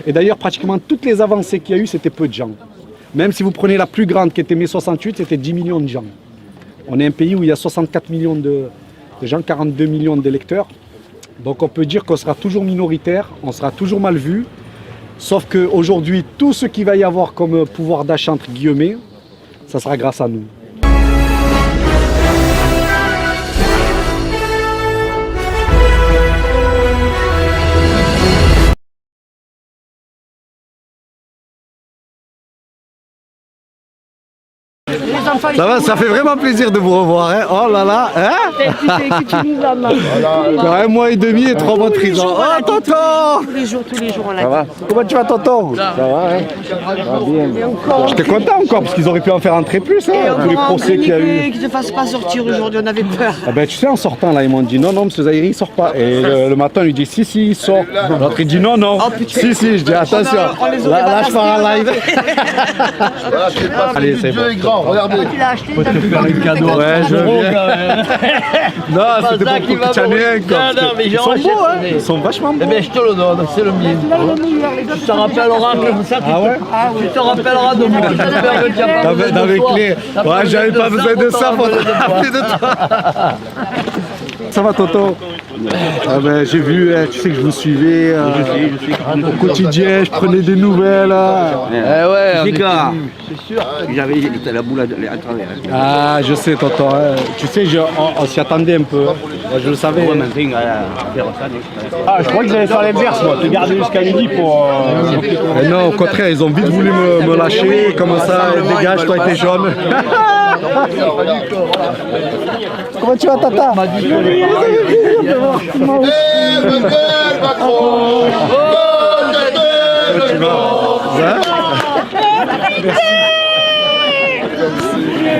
Et d'ailleurs, pratiquement toutes les avancées qu'il y a eu, c'était peu de gens. Même si vous prenez la plus grande qui était mai 68, c'était 10 millions de gens. On est un pays où il y a 64 millions de gens, 42 millions d'électeurs. Donc on peut dire qu'on sera toujours minoritaire, on sera toujours mal vu. Sauf qu'aujourd'hui, tout ce qu'il va y avoir comme pouvoir d'achat, entre guillemets, ça sera grâce à nous. Ça va, ça fait vraiment plaisir de vous revoir. Hein. Oh là là, hein? Dans 1 mois et demi et 3 mois de prison. Oh tonton! Tous les jours, on l'a dit. Ça va? Comment tu vas tonton? Ça va, hein? Ça va bien. J'étais content encore parce qu'ils auraient pu en faire entrer plus, hein, tous les procès qu'il y a eu. Qu'ils ne fassent pas sortir aujourd'hui, on avait peur. Ah ben tu sais, en sortant là, ils m'ont dit non, monsieur Zahiri, il sort pas. Et le matin, on lui dit si, il sort. L'autre il dit non. Si, je dis attention. Là, je pars en live. Allez, c'est bon. Regardez. Je peux te faire un cadeau. Ouais, je veux bien. Non, c'était pas pour que tu en aies un. Ils sont beaux, hein. Ils sont vachement beaux. Eh bien, je te le donne, c'est le mien. Tu te rappelleras que ça. Ah ouais? Tu te rappelleras de moi. J'espère que tu n'as pas besoin de Avec toi. les... Ouais, j'avais pas besoin de ça pour te rappeler de toi. Ça va, Toto? Ah ben, j'ai vu, tu sais que je vous suivais au quotidien, je prenais des nouvelles. Eh ouais, C'est sûr, j'avais la boule à travers. Ah, je sais, tonton. Hein. Tu sais, on s'y attendait un peu. Moi, je le savais. Ah, je crois qu'ils allaient faire l'inverse, moi, te garder jusqu'à midi pour. Non, au contraire, ils ont vite voulu me lâcher. Comme ça, dégage, toi et tes jaunes. Comment tu vas, Tata? Tu vas?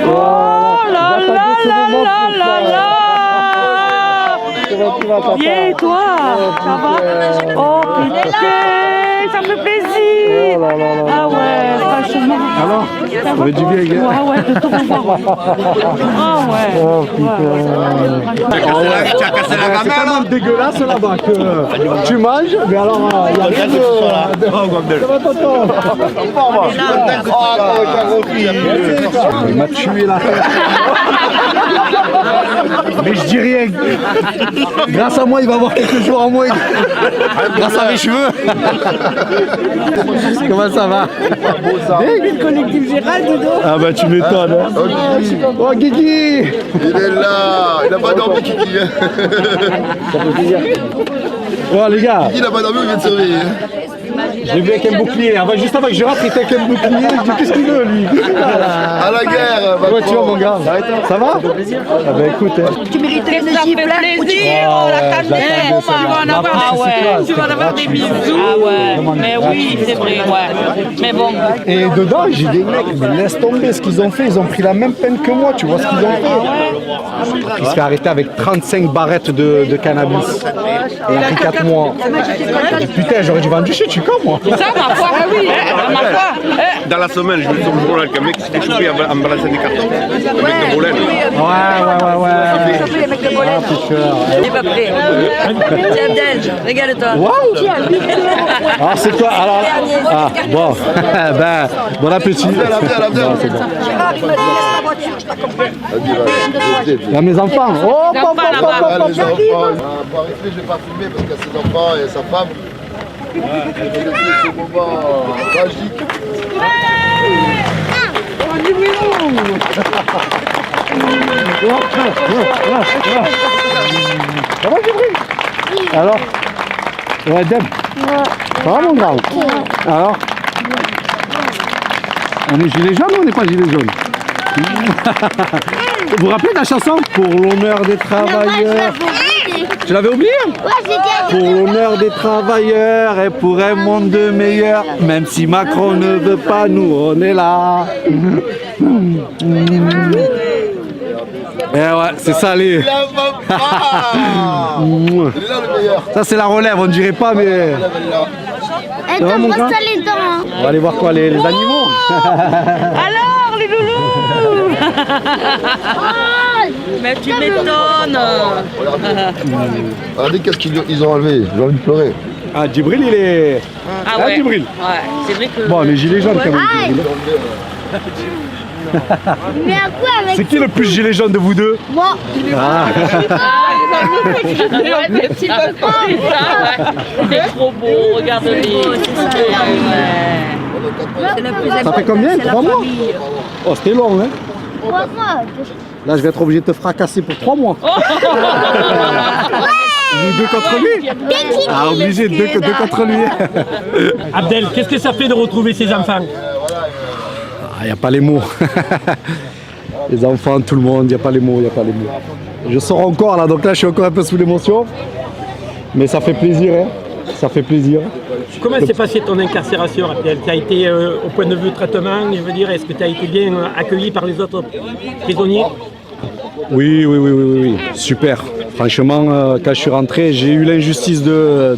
Oh là là. Bien, et toi? Ça va? Oh putain, ça me fait plaisir. Ah ouais, franchement. Alors, ça fait du bien, gars. Ah ouais, de tout revoir. Ah ouais. Oh putain. Tu as cassé la C'est tellement dégueulasse là-bas que tu manges, mais alors il n'y a rien de... Ça va, tonton? Il m'a tué la tête. Mais je dis rien. Grâce à moi, il va avoir quelques jours en moins. Grâce à mes cheveux. Comment ça va? Le collectif Gérald, Dodo. Ah bah tu m'étonnes. Hein. Oh Guigui. il est là. Il n'a pas dormi, Kiki. Oh les gars. Il n'a pas dormi, on vient de surveiller. J'ai vu avec un bouclier. Juste avant que je rentre, il était avec un bouclier. Je dis qu'est-ce qu'il veut lui? À la guerre. Ouais, tu vois mon gars. Ça va? Ah bah écoute. Tu mérites une Ça fait plaisir, on l'attendait, tu vas en avoir des bisous. Ah ouais, mais oui, c'est vrai, ouais. Mais bon. Et dedans, j'ai des mecs, mais laisse tomber ce qu'ils ont fait. Ils ont pris la même peine que moi. Tu vois ce qu'ils ont fait? Il se fait arrêter avec 35 barrettes de cannabis. Il a pris 4 mois. Putain, j'aurais dû vendre du shit, je suis con moi. Ça, ma foi, oui, ma foi. Dans la semaine, je me suis toujours avec un mec qui s'était chopé en balançant des cartons. Le mec de Bolène. Ouais. Les mecs de Bolène. Ah, c'est sûr. Il est pas prêt. Tiens, Abdel, régale-toi. Waouh! Alors c'est quoi? Alors, ah, bon. Ben, bon appétit. Viens, C'est bon. Gérard, il m'a dit laisse la voiture, je t'accompagne. Il y a mes enfants. Oh, Les enfants, là-bas. Les enfants, pour arrêter, je ne vais pas filmer parce qu'il y a ses enfants et sa femme. C'est ce moment tragique. Ça va, Jibril? Alors? Ouais, Deb? Ça va, mon grand? Alors? On est gilet jaune ou on n'est pas gilet jaune? Vous vous rappelez de la chanson? Pour l'honneur des travailleurs. Tu l'avais oublié? Pour l'honneur des travailleurs et pour un monde meilleur, même si Macron ne veut pas, nous on est là. Et ouais, c'est ça les. Il a pas. Il est là le meilleur. Ça c'est la relève, on ne dirait pas mais. Ça va, mon gars? les dents. Hein. On va aller voir quoi, les animaux? Alors, les loulous. Mais tu m'étonnes. Regardez qu'est-ce qu'ils ont enlevé. J'ai envie de pleurer. Ah, Djibril, il est... Ah Ah, ouais. Djibril. Ouais, c'est vrai que. Bon, les gilets jaunes quand même. Djibril. Mais à quoi avec C'est qui le plus gilet jaune de vous deux? moi? Ah. Ouais, des petits peu Il est trop beau, regarde-les. Ça fait combien? 3 mois? Oh, c'était long, hein? 3 mois. Là, je vais être obligé de te fracasser pour 3 mois. Vous deux contre lui? Ah, obligé, deux contre lui. Abdel, qu'est-ce que ça fait de retrouver ces enfants? Il n'y a pas les mots. Les enfants, tout le monde, il n'y a pas les mots, il n'y a pas les mots. Je sors encore là, donc là je suis encore un peu sous l'émotion. Mais ça fait plaisir, hein. Ça fait plaisir. Comment s'est passée ton incarcération, Abdel? Tu as été au point de vue traitement, je veux dire, est-ce que tu as été bien accueilli par les autres prisonniers? Oui, super. Franchement, quand je suis rentré, j'ai eu l'injustice de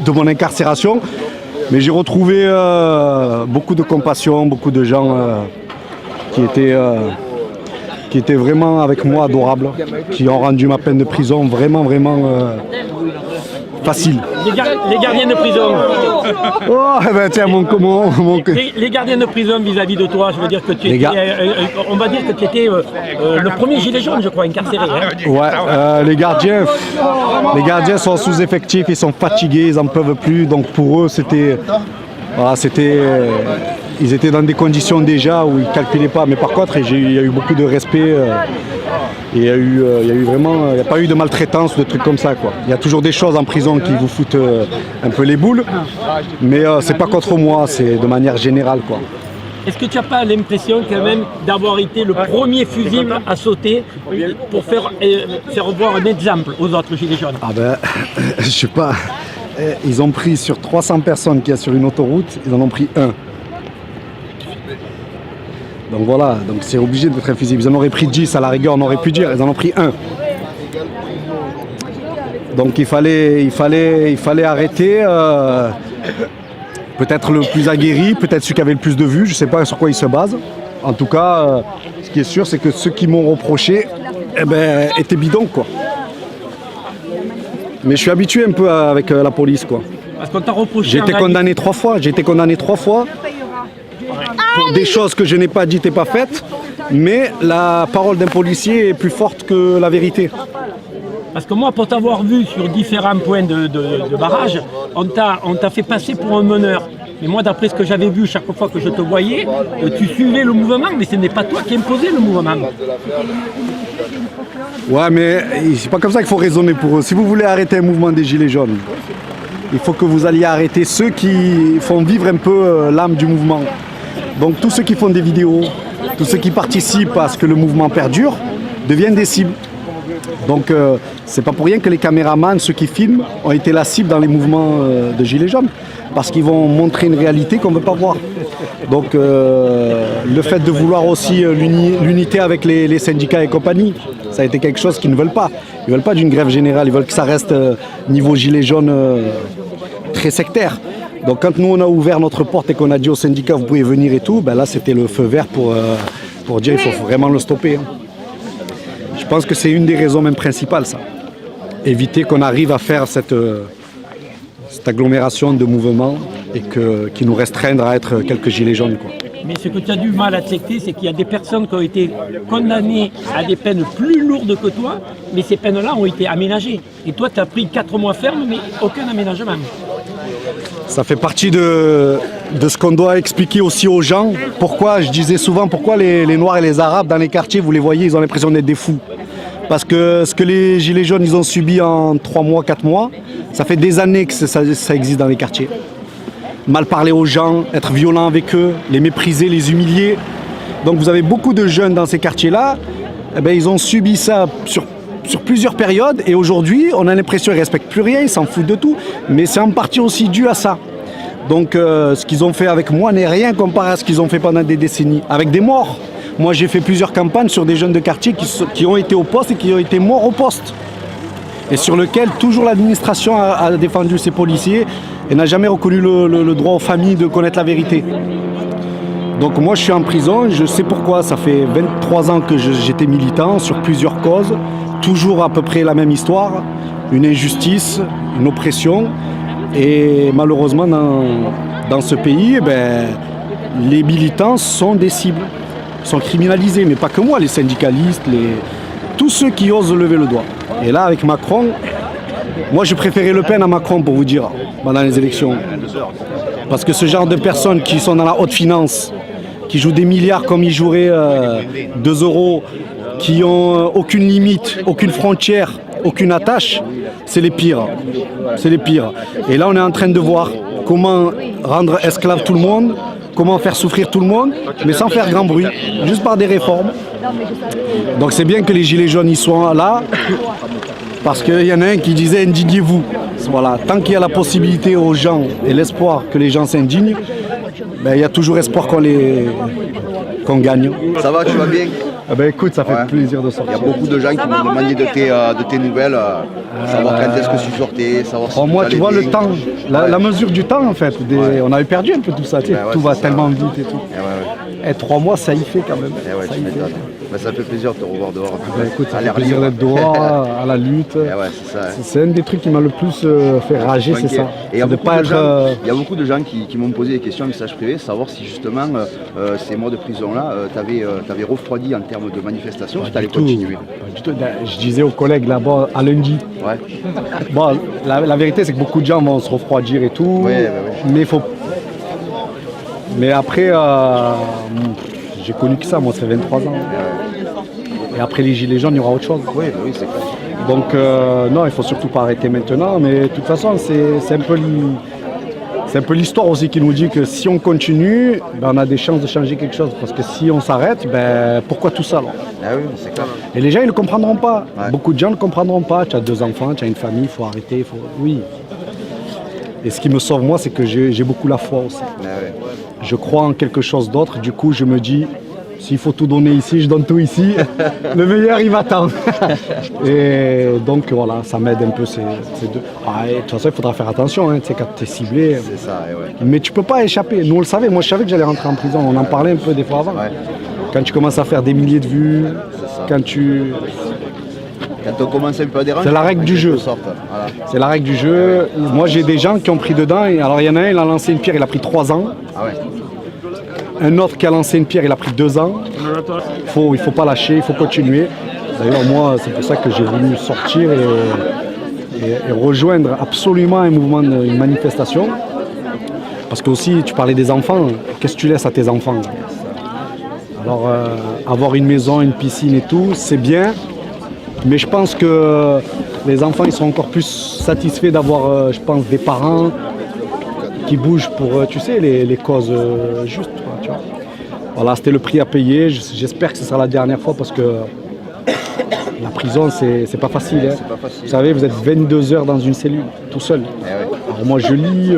mon incarcération. Mais j'ai retrouvé beaucoup de compassion, beaucoup de gens qui étaient vraiment avec moi adorables, qui ont rendu ma peine de prison vraiment facile. Les gardiens de prison. Oh, ben tiens, Les gardiens de prison vis-à-vis de toi, je veux dire que tu Les étais, gars- on va dire que tu étais le premier gilet jaune, je crois, incarcéré. Hein. Ouais, les gardiens sont sous-effectifs, ils sont fatigués, ils en peuvent plus. Donc pour eux, ils étaient dans des conditions déjà où ils ne calculaient pas. Mais par contre, il y a eu beaucoup de respect. Et il n'y a pas eu de maltraitance ou de trucs comme ça, quoi. Il y a toujours des choses en prison qui vous foutent un peu les boules. Mais c'est pas contre moi, c'est de manière générale, quoi. Est-ce que tu n'as pas l'impression quand même d'avoir été le premier fusible à sauter pour faire voir un exemple aux autres gilets jaunes? Ah ben, je sais pas. Ils ont pris sur 300 personnes qu'il y a sur une autoroute, ils en ont pris un. Donc voilà, donc c'est obligé d'être infusible. Ils en auraient pris 10 à la rigueur, on aurait pu dire, ils en ont pris un. Donc il fallait arrêter peut-être le plus aguerri, peut-être celui qui avait le plus de vues, je ne sais pas sur quoi ils se basent. En tout cas, ce qui est sûr, c'est que ceux qui m'ont reproché étaient bidons, quoi. Mais je suis habitué un peu avec la police, quoi. Parce qu'on t'a reproché. J'ai été condamné 3 fois. Pour des choses que je n'ai pas dites et pas faites, mais la parole d'un policier est plus forte que la vérité. Parce que moi, pour t'avoir vu sur différents points de barrage, on t'a fait passer pour un meneur. Mais moi, d'après ce que j'avais vu chaque fois que je te voyais, tu suivais le mouvement, mais ce n'est pas toi qui imposais le mouvement. Ouais, mais c'est pas comme ça qu'il faut raisonner pour eux. Si vous voulez arrêter un mouvement des Gilets jaunes, il faut que vous alliez arrêter ceux qui font vivre un peu l'âme du mouvement. Donc tous ceux qui font des vidéos, tous ceux qui participent à ce que le mouvement perdure, deviennent des cibles. Donc c'est pas pour rien que les caméramans, ceux qui filment, ont été la cible dans les mouvements de Gilets jaunes. Parce qu'ils vont montrer une réalité qu'on ne veut pas voir. Donc le fait de vouloir aussi l'unité avec les syndicats et compagnie, ça a été quelque chose qu'ils ne veulent pas. Ils ne veulent pas d'une grève générale, ils veulent que ça reste niveau Gilets jaunes très sectaire. Donc quand nous on a ouvert notre porte et qu'on a dit aux syndicats vous pouvez venir et tout, ben là c'était le feu vert pour dire il faut vraiment le stopper. Hein. Je pense que c'est une des raisons même principales ça. Éviter qu'on arrive à faire cette agglomération de mouvements et qui nous restreignent à être quelques gilets jaunes, quoi. Mais ce que tu as du mal à accepter, c'est qu'il y a des personnes qui ont été condamnées à des peines plus lourdes que toi, mais ces peines-là ont été aménagées. Et toi, tu as pris 4 mois ferme, mais aucun aménagement. Ça fait partie de ce qu'on doit expliquer aussi aux gens. Pourquoi, je disais souvent, pourquoi les Noirs et les Arabes dans les quartiers, vous les voyez, ils ont l'impression d'être des fous. Parce que ce que les Gilets jaunes ils ont subi en 3 mois, 4 mois, ça fait des années que ça existe dans les quartiers. Mal parler aux gens, être violent avec eux, les mépriser, les humilier. Donc vous avez beaucoup de jeunes dans ces quartiers-là, ils ont subi ça sur plusieurs périodes et aujourd'hui on a l'impression qu'ils ne respectent plus rien, ils s'en foutent de tout. Mais c'est en partie aussi dû à ça. Donc ce qu'ils ont fait avec moi n'est rien comparé à ce qu'ils ont fait pendant des décennies, avec des morts. Moi j'ai fait plusieurs campagnes sur des jeunes de quartier qui ont été au poste et qui ont été morts au poste. Et sur lequel toujours l'administration a défendu ces policiers et n'a jamais reconnu le droit aux familles de connaître la vérité. Donc moi je suis en prison, je sais pourquoi, ça fait 23 ans que j'étais militant sur plusieurs causes, toujours à peu près la même histoire, une injustice, une oppression, Et malheureusement, dans ce pays, eh ben, les militants sont des cibles, sont criminalisés. Mais pas que moi, les syndicalistes, tous ceux qui osent lever le doigt. Et là, avec Macron, moi je préférais Le Pen à Macron pour vous dire, pendant les élections. Parce que ce genre de personnes qui sont dans la haute finance, qui jouent des milliards comme ils joueraient 2 euros, qui ont aucune limite, aucune frontière, aucune attache, c'est les pires. C'est les pires. Et là, on est en train de voir comment rendre esclave tout le monde, comment faire souffrir tout le monde, mais sans faire grand bruit, juste par des réformes. Donc c'est bien que les Gilets jaunes y soient là, parce qu'il y en a un qui disait « indignez-vous ». Voilà, tant qu'il y a la possibilité aux gens et l'espoir que les gens s'indignent, ben, il y a toujours espoir qu'on gagne. Ça va, tu vas bien? Ah ben écoute, ça fait plaisir de sortir. Il y a beaucoup de gens qui m'ont demandé de tes nouvelles, savoir quand est-ce que tu sortais, savoir si moi, tu vois bien. le temps, la mesure du temps en fait, on avait perdu un peu tout ça, tu sais, tout va tellement vite et tout. Et 3 mois, ça y fait quand même. Ça y fait. Ben, ça fait plaisir de te revoir dehors. Ben, écoute, ça fait plaisir d'être dehors, à la lutte. C'est un des trucs qui m'a le plus fait rager, c'est ça. Et il y a beaucoup de gens qui m'ont posé des questions en message privé, savoir si justement ces mois de prison-là t'avaient refroidi en termes de manifestation, si tu allais continuer. Pas du tout. Je disais aux collègues là-bas à lundi. Ouais. Bon, la vérité, c'est que beaucoup de gens vont se refroidir et tout. Mais il faut. Mais après, j'ai connu que ça, moi, ça fait 23 ans. Et après les Gilets jaunes, il y aura autre chose. Oui, c'est clair. Donc, non, il ne faut surtout pas arrêter maintenant. Mais de toute façon, c'est un peu l'histoire aussi qui nous dit que si on continue, ben, on a des chances de changer quelque chose. Parce que si on s'arrête, ben, pourquoi tout ça alors? Ah oui, c'est clair. Et les gens, ils ne comprendront pas. Beaucoup de gens ne comprendront pas. Tu as 2 enfants, tu as une famille, il faut arrêter. Oui. Et ce qui me sauve, moi, c'est que j'ai beaucoup la foi aussi. Je crois en quelque chose d'autre. Du coup, je me dis, s'il faut tout donner ici, je donne tout ici. Le meilleur, il m'attend. Et donc, voilà, ça m'aide un peu. De toute façon, il faudra faire attention. Hein, tu sais, quand tu es ciblé. C'est ça, Mais tu peux pas échapper. Nous, on le savait. Moi, je savais que j'allais rentrer en prison. On en parlait un peu des fois avant. Quand tu commences à faire des milliers de vues, quand on commence un peu à déranger, c'est la règle du jeu. Voilà. C'est la règle du jeu. Moi, j'ai des gens qui ont pris dedans. Et alors, il y en a un, il a lancé une pierre, il a pris 3 ans. Un autre qui a lancé une pierre, il a pris 2 ans. Il faut pas lâcher, il faut continuer. D'ailleurs, moi, c'est pour ça que j'ai voulu sortir et rejoindre absolument un mouvement, une manifestation. Parce que aussi, tu parlais des enfants. Qu'est-ce que tu laisses à tes enfants? Alors, avoir une maison, une piscine et tout, c'est bien. Mais je pense que les enfants, ils seront encore plus satisfaits d'avoir, je pense, des parents qui bougent pour, tu sais, les causes justes. Tu vois. Voilà, c'était le prix à payer. J'espère que ce sera la dernière fois parce que la prison, c'est pas facile. Hein. Pas facile. Vous savez, vous êtes 22 heures dans une cellule, tout seul. Alors moi, je lis,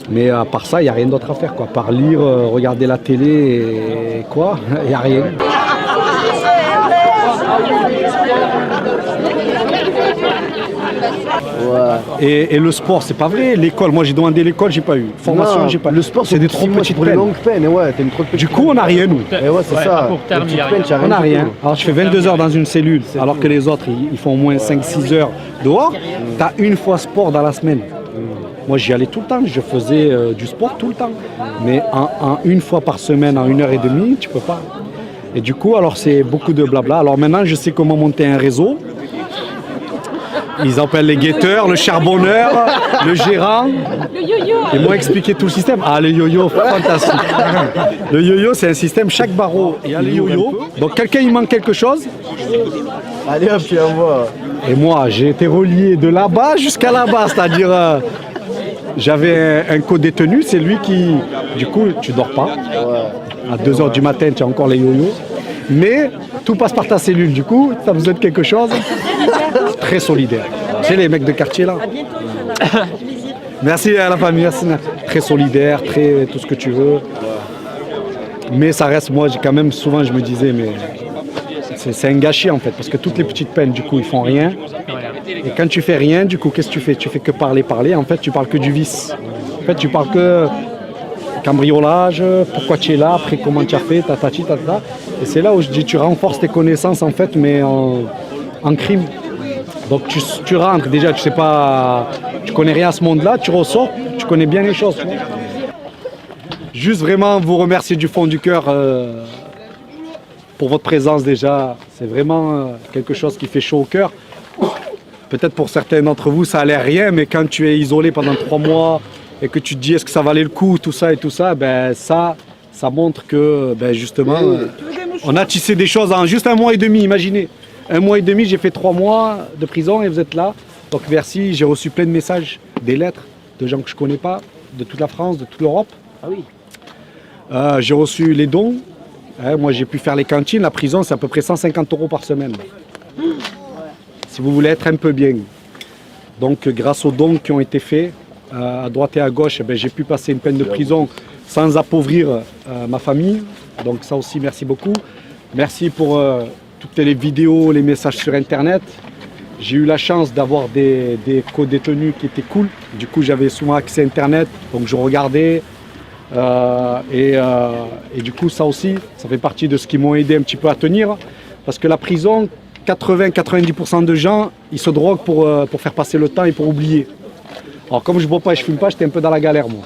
mais à part ça, il n'y a rien d'autre à faire. Quoi. À part lire, regarder la télé et quoi, il n'y a rien. Et le sport, c'est pas vrai. L'école, moi j'ai demandé l'école, j'ai pas eu. Formation, j'ai pas eu. Le sport, c'est des trop petites peines. Longues peines. T'as une trop petite du coup, on n'a rien, nous. C'est ça. On n'a rien. Alors, je fais 22 heures dans une cellule, alors que les autres, ils font au moins 5-6 heures dehors. Tu as une fois sport dans la semaine. Moi, j'y allais tout le temps. Je faisais du sport tout le temps. Mais en une fois par semaine, en 1h30, tu peux pas. Et du coup, alors, c'est beaucoup de blabla. Alors maintenant, je sais comment monter un réseau. Ils appellent les guetteurs, le charbonneur, le gérant. Ils m'ont expliqué tout le système. Ah, le yo-yo, fantastique. Le yo-yo, c'est un système, chaque barreau, il y a les yo-yo. Donc, quelqu'un, il manque quelque chose. Allez hop, tu envoies. Et moi, j'ai été relié de là-bas jusqu'à là-bas. C'est-à-dire, j'avais un co-détenu, c'est lui qui... Du coup, tu dors pas. À 2h du matin, tu as encore les yo-yo. Mais tout passe par ta cellule. Du coup, tu as besoin de quelque chose. Très solidaire. Tu sais, les mecs de quartier là. Merci à la famille. Très solidaire, très tout ce que tu veux. Mais ça reste, moi, quand même, souvent, je me disais, mais c'est un gâchis en fait. Parce que toutes les petites peines, du coup, ils font rien. Et quand tu fais rien, du coup, qu'est-ce que tu fais? Tu fais que parler. En fait, tu parles que du vice. En fait, tu parles que cambriolage, pourquoi tu es là, après comment tu as fait, tatati, tatata. Et c'est là où je dis, tu renforces tes connaissances en fait, mais en crime. Donc tu rentres, déjà tu sais pas tu connais rien à ce monde-là, tu ressors, tu connais bien les choses. Tu vois. Juste vraiment vous remercier du fond du cœur pour votre présence déjà. C'est vraiment quelque chose qui fait chaud au cœur. Peut-être pour certains d'entre vous, ça a l'air rien, mais quand tu es isolé pendant 3 mois et que tu te dis est-ce que ça valait le coup, tout ça et tout ça, ben ça montre que ben justement, on a tissé des choses en juste 1 mois et demi, imaginez. 1 mois et demi, j'ai fait 3 mois de prison et vous êtes là. Donc merci, j'ai reçu plein de messages, des lettres de gens que je ne connais pas, de toute la France, de toute l'Europe. Ah oui. J'ai reçu les dons. Moi, j'ai pu faire les cantines. La prison, c'est à peu près 150 € par semaine. Si vous voulez être un peu bien. Donc, grâce aux dons qui ont été faits à droite et à gauche, eh bien, j'ai pu passer une peine de prison sans appauvrir ma famille. Donc ça aussi, merci beaucoup. Merci pour toutes les vidéos, les messages sur Internet. J'ai eu la chance d'avoir des co-détenus qui étaient cool. Du coup, j'avais souvent accès à Internet, donc je regardais. Et du coup, ça aussi, ça fait partie de ce qui m'ont aidé un petit peu à tenir. Parce que la prison, 80-90% de gens, ils se droguent pour faire passer le temps et pour oublier. Alors comme je ne bois pas et je ne fume pas, j'étais un peu dans la galère moi.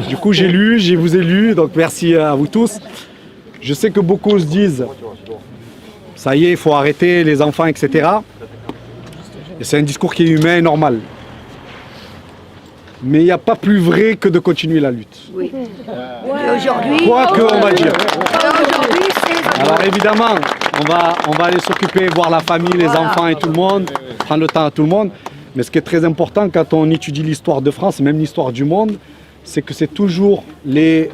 Du coup j'ai lu, je vous ai lu, donc merci à vous tous. Je sais que beaucoup se disent, ça y est, il faut arrêter les enfants, etc. Et c'est un discours qui est humain et normal. Mais il n'y a pas plus vrai que de continuer la lutte. Oui. Aujourd'hui. Quoi que on va dire. Alors évidemment, on va aller s'occuper, voir la famille, les enfants et tout le monde, prendre le temps à tout le monde. Mais ce qui est très important quand on étudie l'histoire de France, même l'histoire du monde, c'est que c'est toujours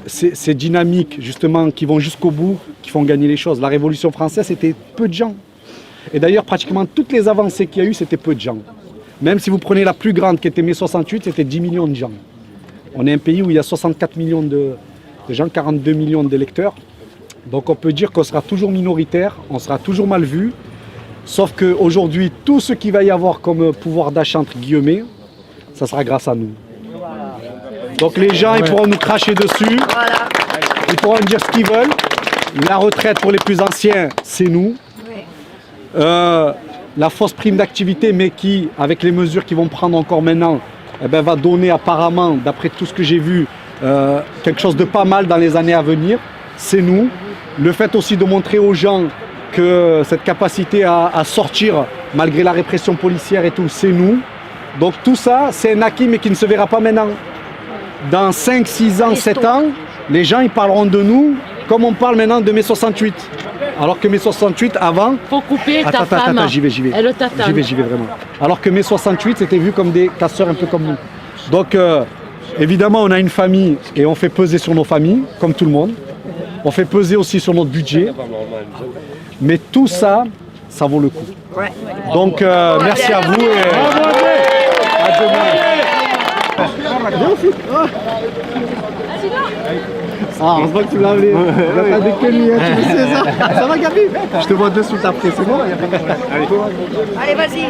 ces dynamiques justement qui vont jusqu'au bout, qui font gagner les choses. La Révolution française, c'était peu de gens. Et d'ailleurs, pratiquement toutes les avancées qu'il y a eu, c'était peu de gens. Même si vous prenez la plus grande qui était mai 68, c'était 10 millions de gens. On est un pays où il y a 64 millions de gens, 42 millions d'électeurs. Donc on peut dire qu'on sera toujours minoritaire, on sera toujours mal vu. Sauf qu'aujourd'hui, tout ce qu'il va y avoir comme pouvoir d'achat, entre guillemets, ça sera grâce à nous. Donc les gens, ils pourront nous cracher dessus, ils pourront dire ce qu'ils veulent. La retraite pour les plus anciens, c'est nous. La fausse prime d'activité, mais qui, avec les mesures qu'ils vont prendre encore maintenant, eh ben, va donner apparemment, d'après tout ce que j'ai vu, quelque chose de pas mal dans les années à venir, c'est nous. Le fait aussi de montrer aux gens que cette capacité à sortir, malgré la répression policière et tout, c'est nous. Donc tout ça, c'est un acquis, mais qui ne se verra pas maintenant. Dans 5, 6 ans, 7 ans, les gens ils parleront de nous comme on parle maintenant de mai 68. Alors que mai 68, avant... Faut couper ta femme. Attends, j'y vais. Elle t'attend. J'y vais vraiment. Alors que mai 68, c'était vu comme des casseurs un peu comme nous. Donc, évidemment, on a une famille et on fait peser sur nos familles, comme tout le monde. On fait peser aussi sur notre budget. Mais tout ça, ça vaut le coup. Donc, merci à vous et à demain. Ah, on voit que tu l'as appelé. T'as des conneries, tu le sais ça. Ça va, Gabi? Je te vois de suite après, c'est bon? Allez, vas-y.